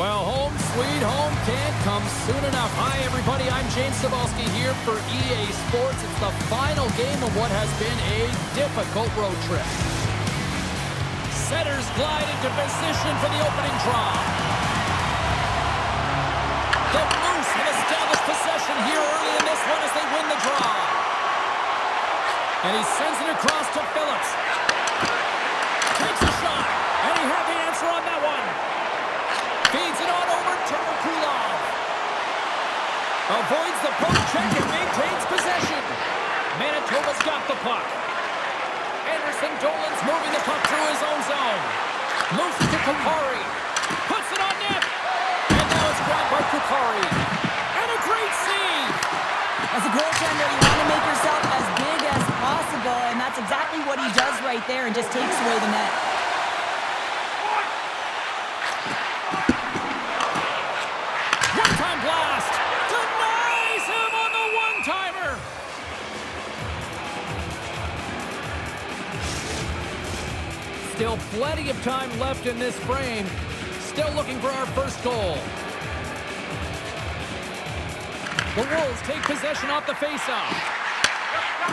Well, home sweet home can't come soon enough. Hi, everybody. I'm James Cebulski here for EA Sports. It's the final game of what has been a difficult road trip. Setters glide into position for the opening draw. The Moose have established possession here early in this one as they win the draw. And he sends it across to Phillips. Takes a shot, and he had the answer on that one. Feeds it on over to Kulov. Avoids the poke check and maintains possession. Manitoba's got the puck. Anderson Dolan's moving the puck through his own zone. Moves it to Kupari. Puts it on net. And now it's grabbed by Kupari. And a great save. As a goaltender, you want to make yourself as big as possible, and that's exactly what he does right there and just takes away the net. One-time blast. Denies him on the one-timer. Still plenty of time left in this frame. Still looking for our first goal. The Wolves take possession off the faceoff.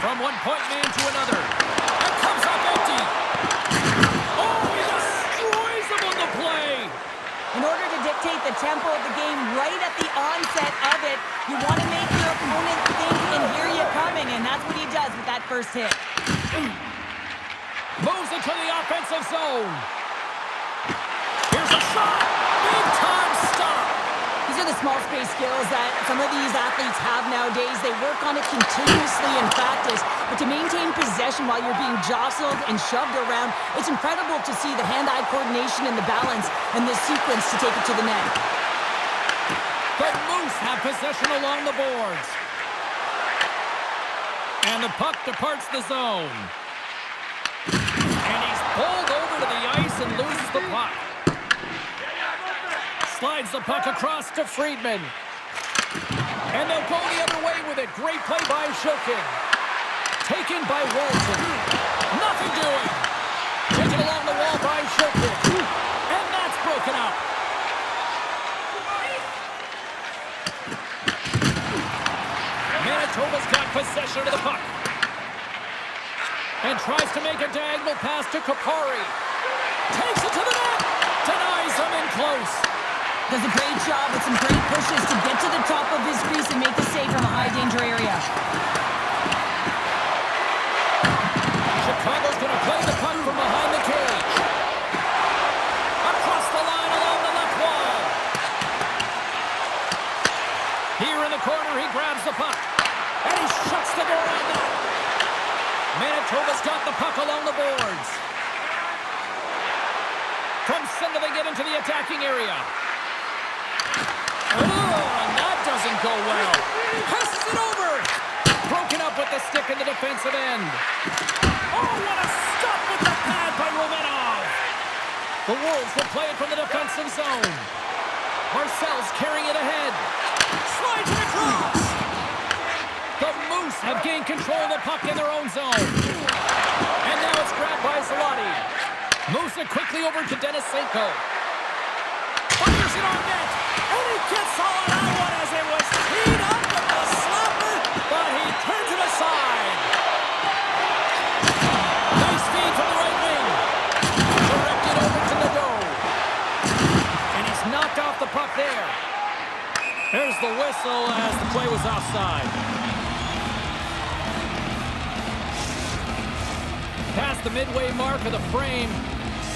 From one point man to another. And comes up empty. Oh, he destroys him on the play. In order to dictate the tempo of the game right at the onset of it, you want to make your opponent think and hear you coming, and that's what he does with that first hit. Moves into the offensive zone. Here's a shot. Big time stop. These are the small space skills that some of these athletes have nowadays. They work on it continuously in practice, but to maintain possession while you're being jostled and shoved around, it's incredible to see the hand-eye coordination and the balance in this sequence to take it to the net. The Moose have possession along the boards. And the puck departs the zone. And he's pulled over to the ice and loses the puck. Slides the puck across to Friedman. And they'll go the other way with it. Great play by Shokin. Taken by Walton. Nothing doing. Taken along the wall by Shokin. And that's broken up. Manitoba's got possession of the puck. And tries to make a diagonal pass to Kupari. Takes it to the net. Denies him in close. Does a great job with some great pushes to get to the top of his crease and make the save from a high-danger area. Chicago's going to play the puck from behind the cage. Across the line along the left wall. Here in the corner, he grabs the puck. And he shuts the door on that. Manitoba's got the puck along the boards. From center, they get into the attacking area. Oh, and that doesn't go well. Passes it over. Broken up with the stick in the defensive end. Oh, what a stop with the pad by Romanov. The Wolves will play it from the defensive zone. Marcel's carrying it ahead. Slides it across. The Moose have gained control of the puck in their own zone. And now it's grabbed by Zalotti. Moves it quickly over to Denisenko. Fires it on net. And he gets all on that one as it was teed up with the slapper, but he turns it aside. Nice feed from the right wing. Directed over to Nadeau. And he's knocked off the puck there. There's the whistle as the play was offside. Past the midway mark of the frame.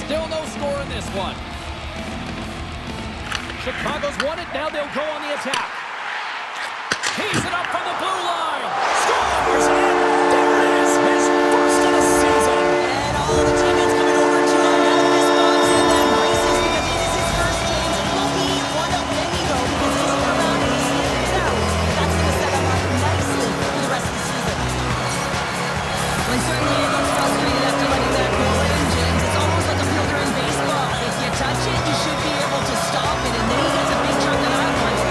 Still no score in this one. Chicago's won it. Now they'll go on the attack. Tees it up from the blue line. Scores! And there it is. His first of the season. And all of the teammates coming over to him now fist bumps and then braces because it is his first chance. It will be one of many though because he's come around and he stands out. That's going to set him up nicely for the rest of the season. When certainly it looks frustrated after letting that goal in, James, it's almost like a fielder in baseball. If you touch it, you should be able to stop it, and then he gets a big chunk of that one.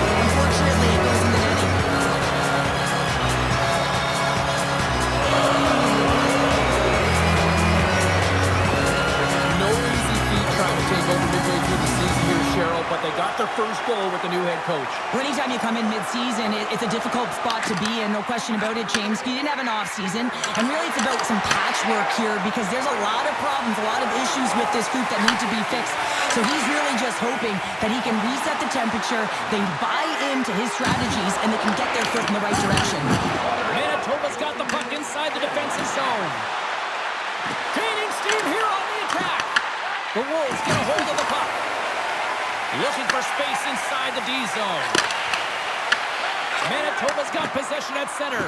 head coach. Well, anytime you come in mid-season, it's a difficult spot to be in, no question about it, James. You didn't have an off-season, and really it's about some patchwork here because there's a lot of problems, a lot of issues with this group that need to be fixed. So he's really just hoping that he can reset the temperature, they buy into his strategies, and they can get their foot in the right direction. Manitoba's got the puck inside the defensive zone. Gaining steam here on the attack. The Wolves get a hold of the puck. Looking for space inside the D zone. Manitoba's got possession at center.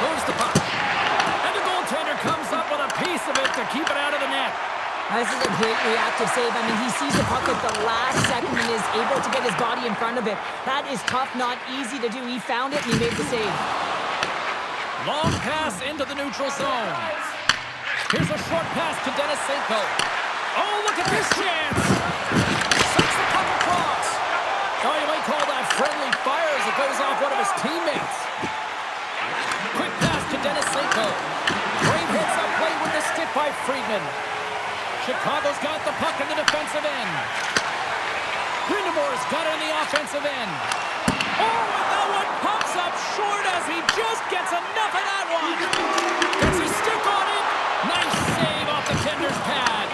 Moves the puck. And the goaltender comes up with a piece of it to keep it out of the net. This is a great reactive save. I mean, he sees the puck at the last second and is able to get his body in front of it. That is tough, not easy to do. He found it and he made the save. Long pass into the neutral zone. Here's a short pass to Denisenko. Oh, look at this chance! Sends the puck across. Oh, you might call that friendly fire as it goes off one of his teammates. Quick pass to Denisenko. Great hits up play with the stick by Friedman. Chicago's got the puck in the defensive end. Grindemore's got it in the offensive end. Oh, and that one pops up short as he just gets enough of that one. Gets his stick on it. Nice save off the tender's pad.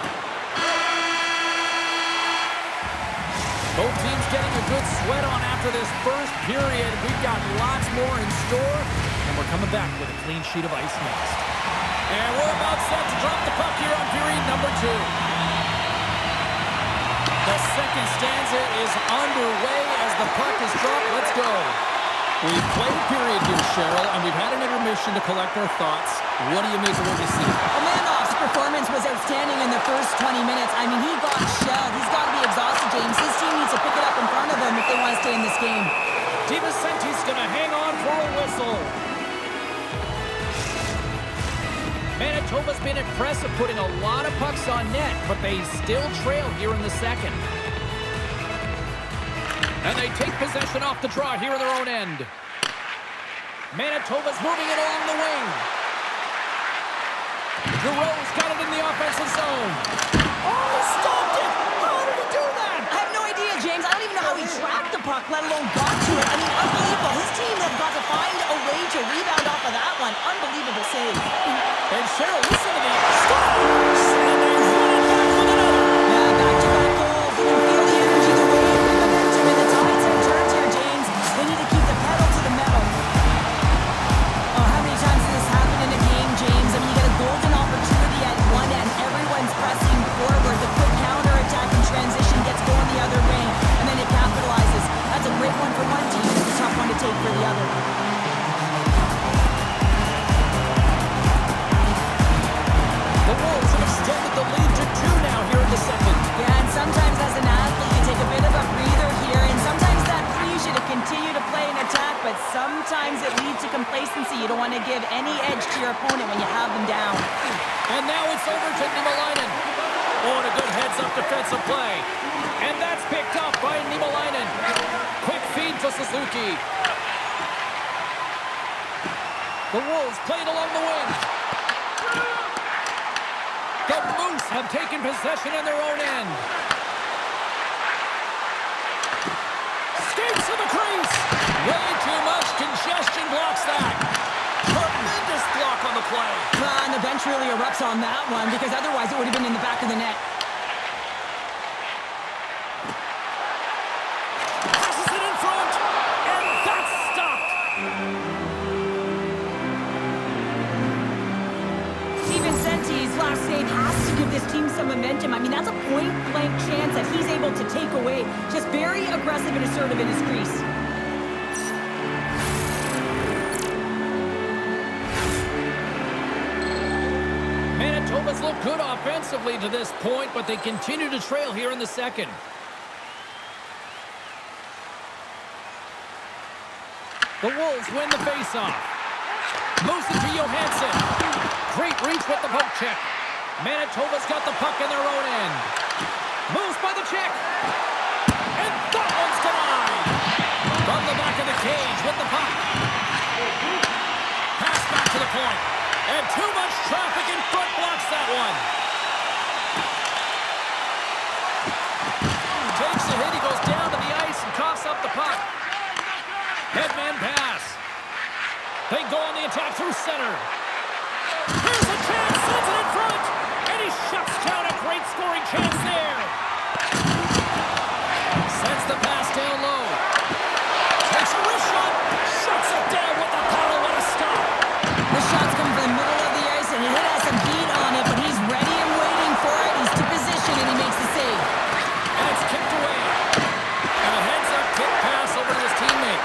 Both teams getting a good sweat on after this first period. We've got lots more in store, and we're coming back with a clean sheet of ice next. And we're about set to drop the puck here on period number 2. The second stanza is underway as the puck is dropped. Let's go. We've played a period here, Cheryl, and we've had an intermission to collect our thoughts. What do you make of what you see? Omandov's performance was outstanding in the first 20 minutes. I mean, he got shelled. He's got to be exhausted, James. His team needs to pick it up in front of him if they want to stay in this game. DiVicenti's going to hang on for a whistle. Manitoba's been impressive, putting a lot of pucks on net, but they still trail here in the second. And they take possession off the draw here in their own end. Manitoba's moving it along the wing. Giroux's got it in the offensive zone. Oh, he stopped it! How did he do that? I have no idea, James. I don't even know how he tracked the puck, let alone got to it. I mean, unbelievable. His team have got to find a way to rebound off of that one. Unbelievable save. And Cheryl, listen to me. Stop! And they run it back with another. Yeah, back-to-back goals. You can feel the energy, the wave, the momentum, and the tides have turned here, James. They need to keep the pedal to the metal. Oh, how many times has this happened in a game, James? I mean, you get a golden opportunity at one end. Everyone's pressing forward. The quick counter-attack and transition gets going the other way, and then it capitalizes. That's a great one for one team. It's a tough one to take for the other. The Wolves have extended the lead to 2 now here in the second. Yeah, and sometimes as an athlete, you take a bit of a breather here, and sometimes that frees you to continue to play an attack, but sometimes it leads to complacency. You don't want to give any edge to your opponent when you have them down. And now it's over to Niemelainen. Oh, and a good heads-up defensive play. And that's picked up by Niemelainen. Quick feed to Suzuki. The Wolves played along the wing. The Moose have taken possession in their own end. Skates to the crease. Way too much congestion blocks that. Tremendous block on the play. And the bench really erupts on that one because otherwise it would have been in the back of the net. Passes it in front. And that's stopped. DiVicenti's last save has to give this team some momentum. I mean, that's a point-blank chance that he's able to take away. Just very aggressive and assertive in his crease. Manitoba's looked good offensively to this point, but they continue to trail here in the second. The Wolves win the faceoff. Moves it to Johansson. Great reach with the poke check. Manitoba's got the puck in their own end. Moves by the check. And that one's denied. From the back of the cage with the puck. Pass back to the point. And too much traffic in front blocks that one. Takes a hit through center. Here's a chance, sends it in front, and he shuts down a great scoring chance there. Sends the pass down low. Takes a wrist shot, shuts it down with the power. What a stop. The shot's coming from the middle of the ice, and he has some heat on it, but he's ready and waiting for it. He's to position, and he makes the save. And it's kicked away. And a heads-up kick pass over to his teammate.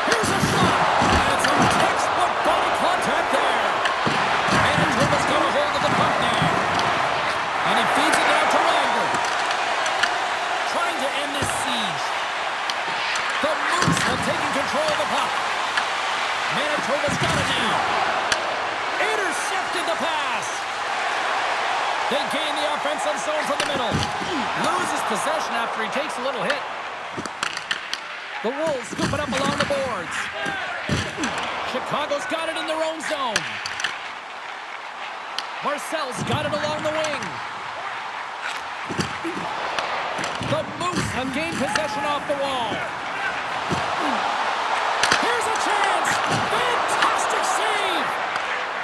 Here's a shot, and some textbook body contact there. And Truba's got a hold of the puck now. And he feeds it down to Wagner. Trying to end this siege. The Moose have taken control of the puck. Manitoba's got it now. Intercepted the pass. They gain the offensive zone from the middle. Loses possession after he takes a little hit. The Wolves scoop it up along the boards. Chicago's got it in their own zone. Marcel's got it along the wing. The Moose have gained possession off the wall. Here's a chance. Fantastic save.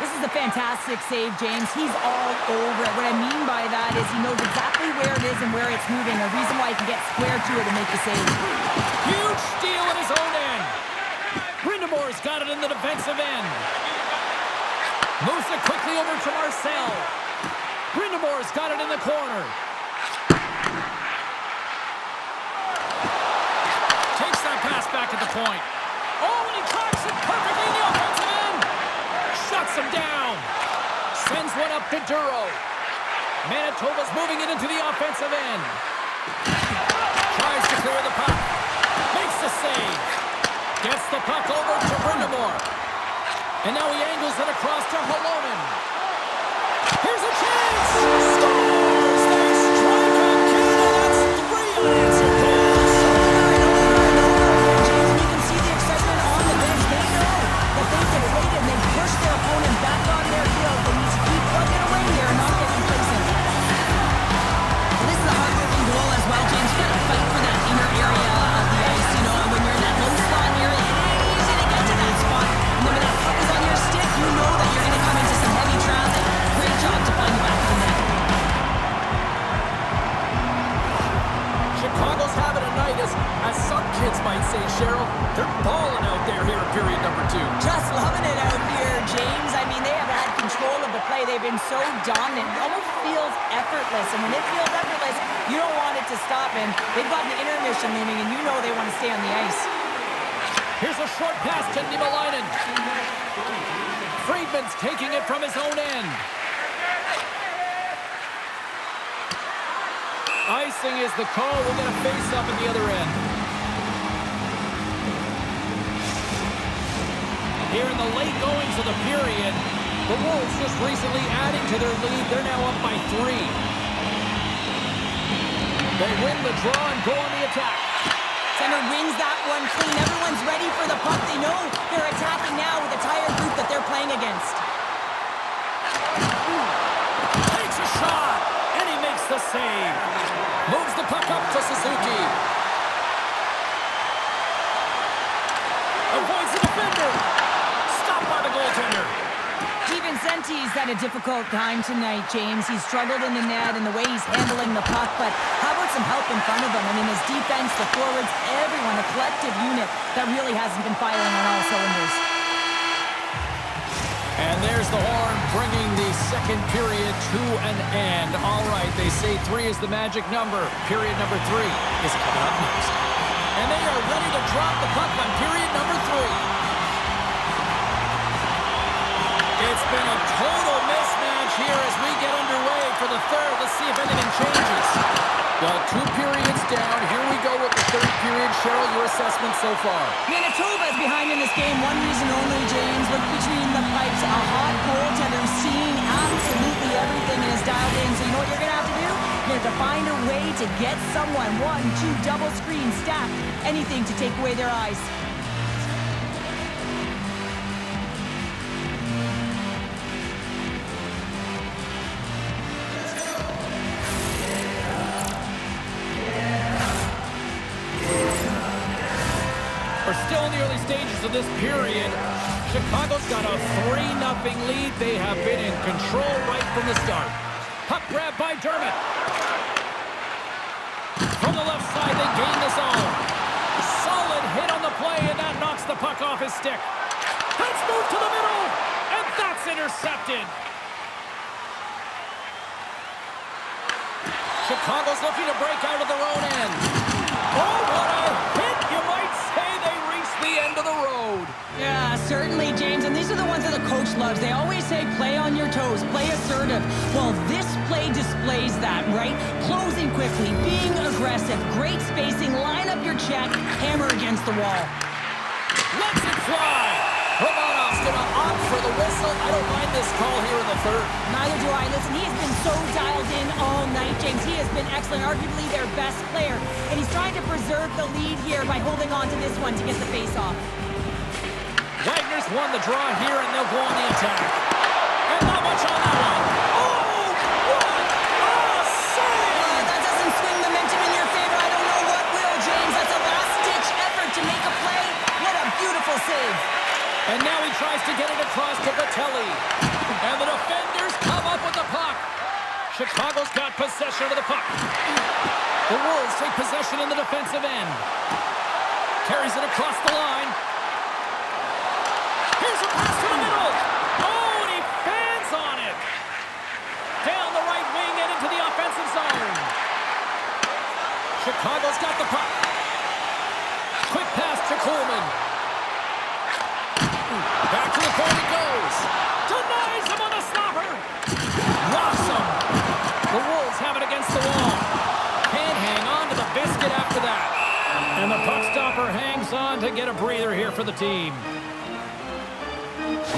This is a fantastic save, James. He's all over it. What I mean by that is he knows exactly where it is and where it's moving. A reason why he can get square to it and make the save. Huge steal at his own end. Brindamore's got it in the defensive end. Moves it quickly over to Marcel. Brindamore's got it in the corner. Takes that pass back at the point. Oh, and he tracks it perfectly in the offensive end. Shuts him down. Sends one up to Duro. Manitoba's moving it into the offensive end. Tries to clear the puck. Makes the save. Gets the puck over to Brindamore. And now he angles it across to Holonen. Here's a chance! Scores! They strike on Canada. That's 3 unanswered goals. James, you can see the excitement on the bench. They know that they can wait and they push their opponent back on their heels. They need to keep plugging away here and not get complacent. Well, this is a hard-working goal as well, James. You got to fight for that inner area of the ice. You know, and when you're in that low slot area, it ain't easy to get to that spot. And then when that puck is on your stick, you know that you're going to come into some heavy traffic. Great job to find the back of the net. Chicago's having a night, as some kids might say, Cheryl. They're balling out there here in period number 2. Just loving it out here, James. I mean, they have had control of the play. They've been so dominant. It almost feels effortless. And when it feels effortless, you don't want it to stop. And they've got the intermission looming, and you know they want to stay on the ice. Here's a short pass to Niemelainen. Friedman's taking it from his own end. Icing is the call. We'll get a face-up at the other end. Here in the late goings of the period, the Wolves just recently adding to their lead. They're now up by 3. They win the draw and go on the attack. Center wins that one clean. Everyone's ready for the puck. They know they're attacking now with the tired group that they're playing against. Takes a shot, and he makes the save. Moves the puck up to Suzuki. Avoids the defender. Stopped by the goaltender. DiVincenti's had a difficult time tonight, James. He's struggled in the net and the way he's handling the puck, but how about some help in front of him? I mean, his defense, the forwards, everyone, a collective unit that really hasn't been firing on all cylinders. And there's the horn bringing the second period to an end. All right, they say 3 is the magic number. Period number 3 is coming up next. And they are ready to drop the puck on period number 3. It's been a total mismatch here as we get underway for the third. Let's see if anything changes. Well, 2 periods down. Here we go with the third period. Cheryl, your assessment so far? Manitoba is behind in this game. One reason only, James. Look between the pipes. A hot goaltender who's seeing absolutely everything and is dialed in. So you know what you're going to have to do? You're going to have to find a way to get someone. 1, 2, double screen, stack, anything to take away their eyes. We're still in the early stages of this period. Chicago's got a 3-0 lead. They have been in control right from the start. Puck grab by Dermott. From the left side, they gain the zone. Solid hit on the play, and that knocks the puck off his stick. Let's move to the middle, and that's intercepted. Chicago's looking to break out of their own end. Oh, what a hit! You might say they reached the end of the road. Yeah, certainly, James. And these are the ones that the coach loves. They always say, play on your toes, play assertive. Well, this play displays that, right? Closing quickly, being aggressive, great spacing, line up your check, hammer against the wall. Let's it fly! Romanov's going to opt for the whistle. I don't mind this call here in the third. Neither do I. Listen, he has been so dialed in all night, James. He has been excellent, arguably their best player. And he's trying to preserve the lead here by holding on to this one to get the face-off. Wagner's won the draw here, and they'll go on the attack. And not much on that one. Oh, what a save! That doesn't swing momentum in your favor. I don't know what will, James. That's a last-ditch effort to make a play. What a beautiful save. And now he tries to get it across to Vitelli. And the defenders come up with the puck. Chicago's got possession of the puck. The Wolves take possession in the defensive end. Carries it across the line. Here's a pass to the middle. Oh, and he fans on it. Down the right wing and into the offensive zone. Chicago's got the puck. Quick pass to Coleman. Back to the point it goes. Denies him on the stopper. Rocks him. The Wolves have it against the wall. Can't hang on to the biscuit after that. And the puck stopper hangs on to get a breather here for the team.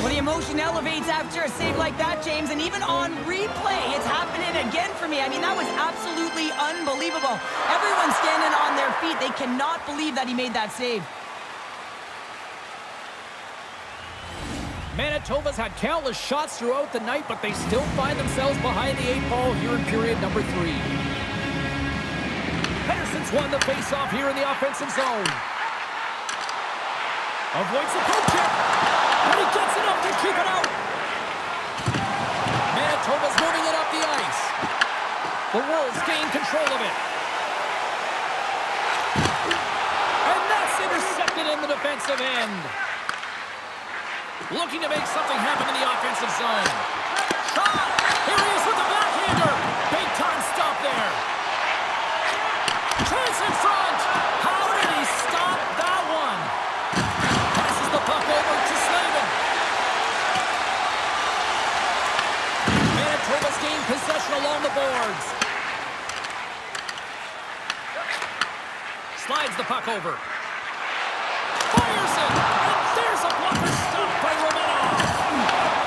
Well, the emotion elevates after a save like that, James, and even on replay, it's happening again for me. I mean, that was absolutely unbelievable. Everyone's standing on their feet. They cannot believe that he made that save. Manitoba's had countless shots throughout the night, but they still find themselves behind the 8-ball here in period number 3. Henderson's won the face-off here in the offensive zone. Avoids the poke check, and he gets enough to keep it out. Manitoba's moving it up the ice. The Wolves gain control of it. And that's intercepted in the defensive end. Looking to make something happen in the offensive zone. Shot! Here he is with the backhander! Big time stop there. Chance in front! How did he stop that one? Passes the puck over to Slavin. Manitoba's gained possession along the boards. Slides the puck over. Fires it! And there's a blocker stop by Romanov.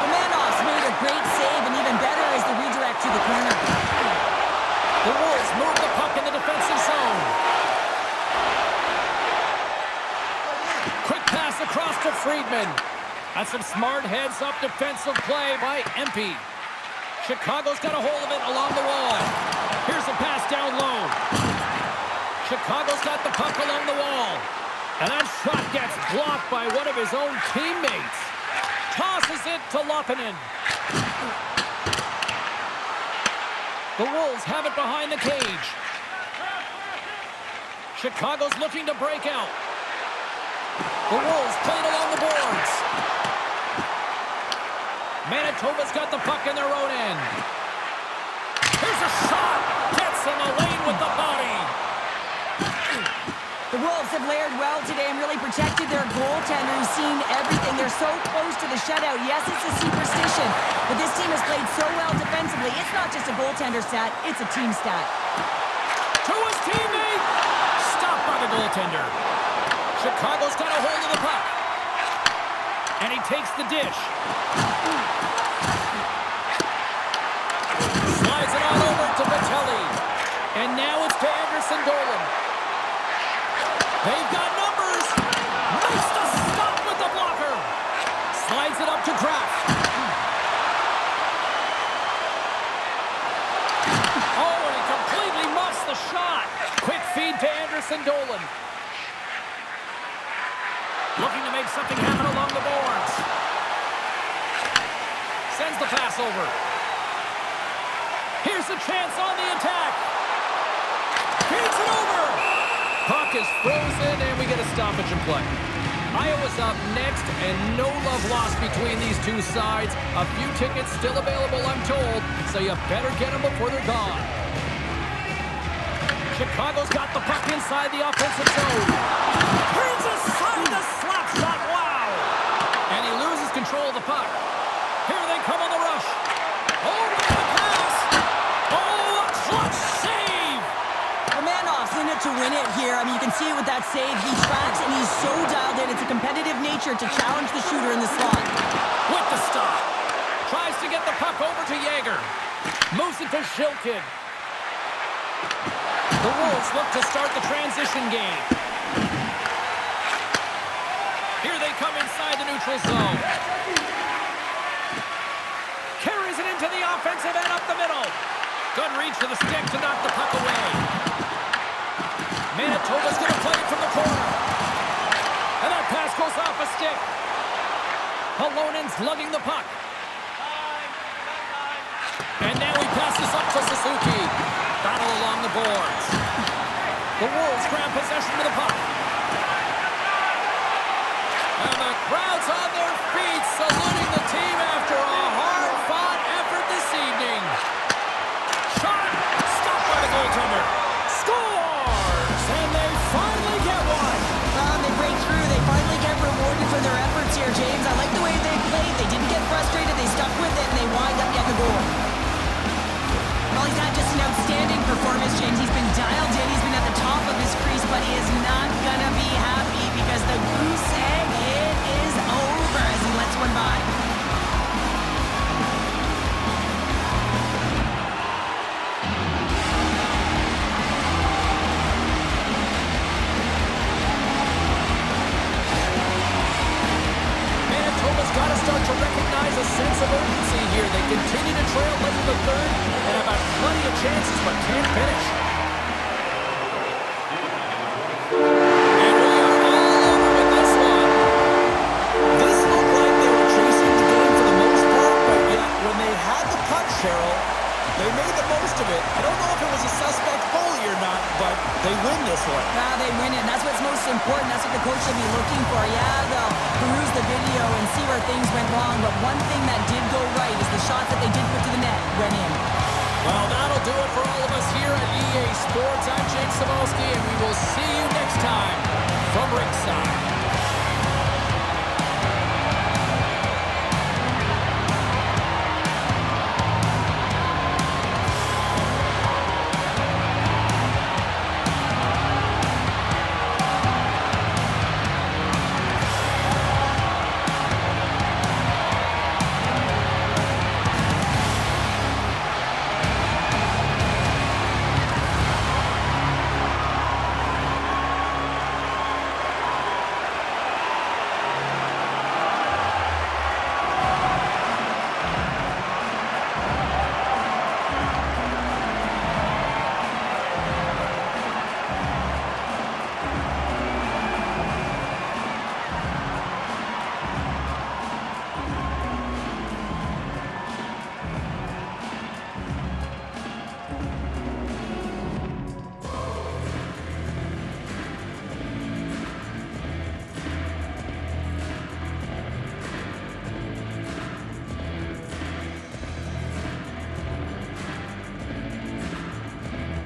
Romanov's made a great save, and even better is the redirect to the corner. The Wolves move the puck in the defensive zone. Quick pass across to Friedman. That's some smart heads-up defensive play by Empey. Chicago's got a hold of it along the wall. Here's a pass down low. Chicago's got the puck along the wall. And that shot gets blocked by one of his own teammates. Tosses it to Lopinen. The Wolves have it behind the cage. Chicago's looking to break out. The Wolves play it along the boards. Manitoba's got the puck in their own end. Here's a shot. Gets in the lane with the body. The Wolves have layered well today and really protected their goaltender, who's seen everything. They're so close to the shutout. Yes, it's a superstition, but this team has played so well defensively. It's not just a goaltender stat, it's a team stat. To his teammate! Stopped by the goaltender. Chicago's got a hold of the puck. And he takes the dish. Slides it on over to Vitelli. And now it's to Anderson Dolan. They've got numbers. Makes the stop with the blocker. Slides it up to Kraft. Oh, and he completely muffs the shot. Quick feed to Anderson Dolan. Looking to make something happen along the boards. Sends the pass over. Here's a chance on the attack. Beats it over. Puck is frozen, and we get a stoppage in play. Iowa's up next, and no love lost between these two sides. A few tickets still available, I'm told, so you better get them before they're gone. Chicago's got the puck inside the offensive zone. Turns aside the slap shot, wow! And he loses control of the puck. Here they come on the rush. Over the pass. Oh, a clutch save! Romanov's in it to win it here. I mean, you can see it with that save. He tracks, and he's so dialed in. It's a competitive nature to challenge the shooter in the slot. With the stop. Tries to get the puck over to Yager. Moves it to Shilkin. The Wolves look to start the transition game. Here they come inside the neutral zone. Carries it into the offensive end up the middle. Good reach to the stick to knock the puck away. Manitoba's going to play it from the corner. And that pass goes off a stick. Halonen's lugging the puck. And now he passes up to Suzuki. Battle along the boards. The Wolves grab possession of the puck. And the crowd's on their feet, saluting the team after a hard-fought effort this evening. Shot, stopped by the goaltender. Scores! And they finally get one. They break through. They finally get rewarded for their efforts here, James. I like the way they played. They didn't get frustrated. They stuck with it, and they wind up getting the goal. Well, he's had just an outstanding performance, James. He's been dialed in. He's been at the top of his crease, but he is not going to be happy because the goose egg, it is over as he lets one by. Manitoba's got to start to recognize a sense of urgency here. They continue to trail late in the third and have had plenty of chances but can't finish. And we are all over with this one. This looked like they were chasing the game for the most part, but yet when they had the puck, Cheryl, they made the most of it. I don't know if it was a suspect goalie or not, but they win this one. They win it, and that's what's most important. That's what the coach should be looking for. Yeah, they'll peruse the video and see where things went wrong, but one thing that did go right is the shots that they did put to the net went in. Well, that'll do it for all of us here at EA Sports. I'm Jake Savolsky, and we will see you next time from Ringside.